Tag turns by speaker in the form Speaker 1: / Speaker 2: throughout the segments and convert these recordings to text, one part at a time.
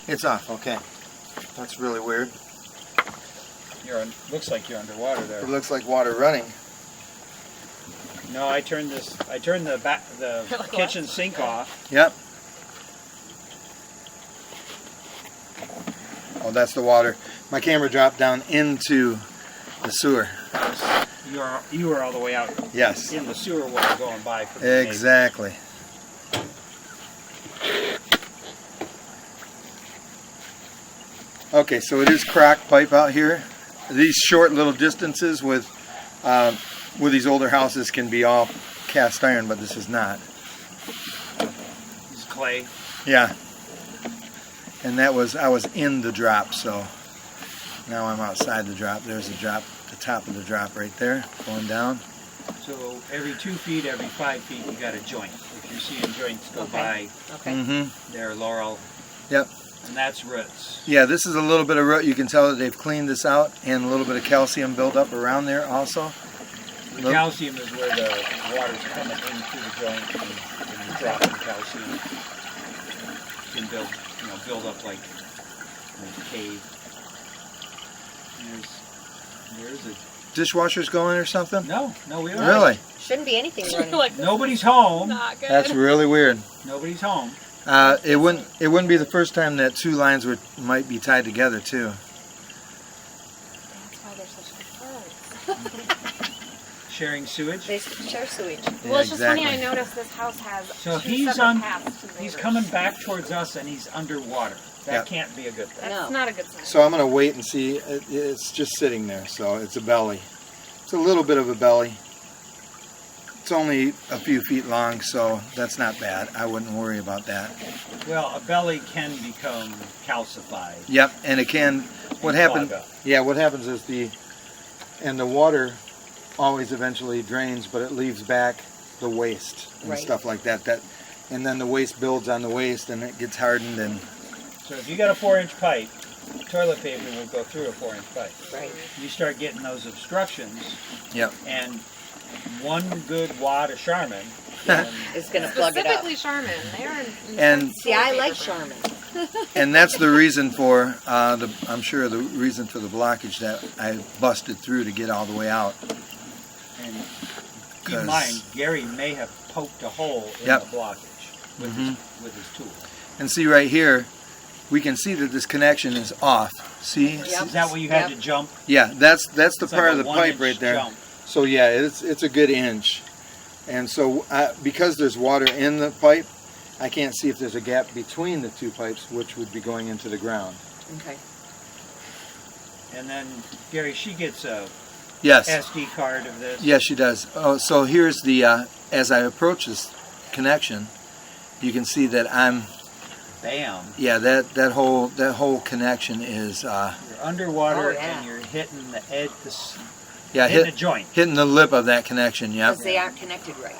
Speaker 1: It's off. Okay. That's really weird.
Speaker 2: Looks like you're underwater there.
Speaker 1: It looks like water running.
Speaker 2: No, I turned the
Speaker 3: Like
Speaker 2: kitchen sink off.
Speaker 1: Yep. Oh, that's the water. My camera dropped down into the sewer.
Speaker 2: You were all the way out
Speaker 1: Yes.
Speaker 2: in the sewer water going by. For the
Speaker 1: Exactly. Okay, so it is crock pipe out here. These short little distances with these older houses can be all cast iron, but this is not.
Speaker 2: It's clay.
Speaker 1: Yeah. And I was in the drop, so now I'm outside the drop. There's a drop, the top of the drop right there, going down.
Speaker 2: So every 2 feet, every 5 feet, you got a joint. If you're seeing joints go by,
Speaker 3: Okay.
Speaker 2: there, Laurel.
Speaker 1: Yep.
Speaker 2: And that's roots.
Speaker 1: Yeah, this is a little bit of root. You can tell that they've cleaned this out, and a little bit of calcium buildup around there also.
Speaker 2: The calcium is where the water's coming in through the joint, and you drop in calcium. Can build up like a cave. There's a
Speaker 1: Dishwasher's going or something?
Speaker 2: no, we don't.
Speaker 1: Really?
Speaker 3: Shouldn't be anything running.
Speaker 4: Like, this
Speaker 2: Nobody's
Speaker 4: is
Speaker 2: home.
Speaker 4: Not good.
Speaker 1: That's really weird.
Speaker 2: Nobody's home.
Speaker 1: It wouldn't be the first time that two lines might be tied together too.
Speaker 4: That's why they're such good friends.
Speaker 2: Sharing sewage.
Speaker 3: They share sewage.
Speaker 4: Well, it's just funny.
Speaker 1: exactly.
Speaker 4: I noticed this house has
Speaker 2: So
Speaker 4: two
Speaker 2: he's
Speaker 4: separate paths to the
Speaker 2: He's
Speaker 4: neighbors.
Speaker 2: coming back towards us, and he's underwater. That
Speaker 1: Yep.
Speaker 2: can't be a good thing.
Speaker 4: That's
Speaker 3: No.
Speaker 4: not a good sign.
Speaker 1: So I'm going to wait and see. It's just sitting there, so it's a belly. It's a little bit of a belly. It's only a few feet long, so that's not bad. I wouldn't worry about that.
Speaker 2: Well, a belly can become calcified.
Speaker 1: Yep, and it can. What happens?
Speaker 2: Clog up.
Speaker 1: Yeah, what happens is the water always eventually drains, but it leaves back the waste and
Speaker 3: Right.
Speaker 1: stuff like that. And then the waste builds on the waste, and it gets hardened. And
Speaker 2: So if you got a 4-inch pipe, toilet paper will go through a 4-inch pipe.
Speaker 3: Right.
Speaker 2: You start getting those obstructions,
Speaker 1: yep,
Speaker 2: and one good wad of Charmin.
Speaker 3: It's going to plug it up.
Speaker 4: Specifically Charmin. They're in
Speaker 1: And-
Speaker 3: See, I like Charmin.
Speaker 1: and that's the reason for I'm sure the reason for the blockage that I busted through to get all the way out.
Speaker 2: And keep
Speaker 1: 'Cause-
Speaker 2: in mind, Gary may have poked a hole in
Speaker 1: Yep.
Speaker 2: the blockage with, with his tool.
Speaker 1: And see right here, we can see that this connection is off. See?
Speaker 3: Yep.
Speaker 2: Is that what you had
Speaker 3: Yep.
Speaker 2: to jump?
Speaker 1: Yeah, that's the
Speaker 2: It's
Speaker 1: part
Speaker 2: like
Speaker 1: of
Speaker 2: a
Speaker 1: the pipe
Speaker 2: 1-inch
Speaker 1: right there.
Speaker 2: jump.
Speaker 1: So yeah, it's a good inch. And so because there's water in the pipe, I can't see if there's a gap between the two pipes, which would be going into the ground.
Speaker 3: Okay.
Speaker 2: And then, Gary, she gets a
Speaker 1: Yes.
Speaker 2: SD card of this.
Speaker 1: Yes, she does. Oh, so here's the as I approach this connection, you can see that
Speaker 2: Bam.
Speaker 1: that whole connection is
Speaker 2: You're underwater
Speaker 3: Oh, yeah.
Speaker 2: and you're hitting the edge,
Speaker 1: yeah
Speaker 2: hitting a joint.
Speaker 1: hitting the lip of that connection. Yep.
Speaker 3: Because they aren't connected right.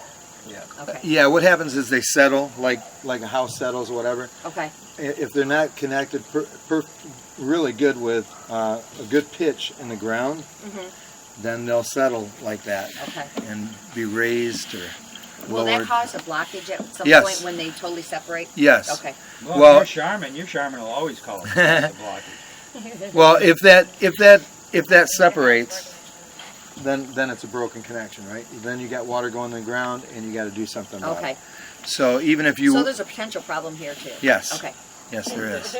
Speaker 2: Yeah.
Speaker 3: Okay.
Speaker 1: Yeah. What happens is they settle like a house settles or whatever.
Speaker 3: Okay.
Speaker 1: If they're not connected really good with a good pitch in the ground, then they'll settle like that
Speaker 3: Okay.
Speaker 1: and be raised or
Speaker 3: Will
Speaker 1: lowered.
Speaker 3: that cause a blockage at some
Speaker 1: Yes.
Speaker 3: point when they totally separate?
Speaker 1: Yes.
Speaker 3: Okay.
Speaker 2: Well,
Speaker 1: Well-
Speaker 2: your Charmin will always call it the blockage.
Speaker 1: Well, if that separates, then it's a broken connection, right? Then you got water going in the ground, and you got to do something about
Speaker 3: Okay.
Speaker 1: it. So even if you
Speaker 3: So there's a potential problem here too.
Speaker 1: yes,
Speaker 3: Okay.
Speaker 1: yes, there is.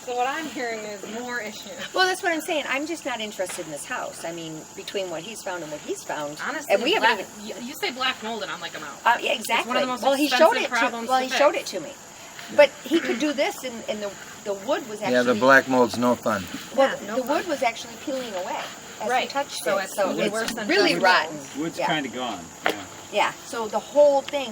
Speaker 4: So what I'm hearing is more issues.
Speaker 3: Well, that's what I'm saying. I'm just not interested in this house. I mean, between what he's found and what he's found,
Speaker 4: Honestly,
Speaker 3: and we haven't
Speaker 4: black,
Speaker 3: even.
Speaker 4: you say black mold and I'm like, I'm out.
Speaker 3: Yeah, exactly.
Speaker 4: one of the most
Speaker 3: Well, he showed
Speaker 4: expensive
Speaker 3: it.
Speaker 4: problems
Speaker 3: Well,
Speaker 4: to
Speaker 3: he
Speaker 4: fix.
Speaker 3: showed it to me. But he could do this, and the wood was actually.
Speaker 1: Yeah, the black mold's no fun.
Speaker 3: Well,
Speaker 4: Yeah, no
Speaker 3: the
Speaker 4: fun.
Speaker 3: wood was actually peeling away as we
Speaker 4: Right.
Speaker 3: touched
Speaker 4: So
Speaker 3: it.
Speaker 4: it's
Speaker 3: So
Speaker 4: way
Speaker 3: it's
Speaker 4: worse than
Speaker 3: really
Speaker 4: just
Speaker 3: rotten.
Speaker 2: Wood's
Speaker 3: Yeah.
Speaker 2: kind of gone. Yeah.
Speaker 3: Yeah. So the whole thing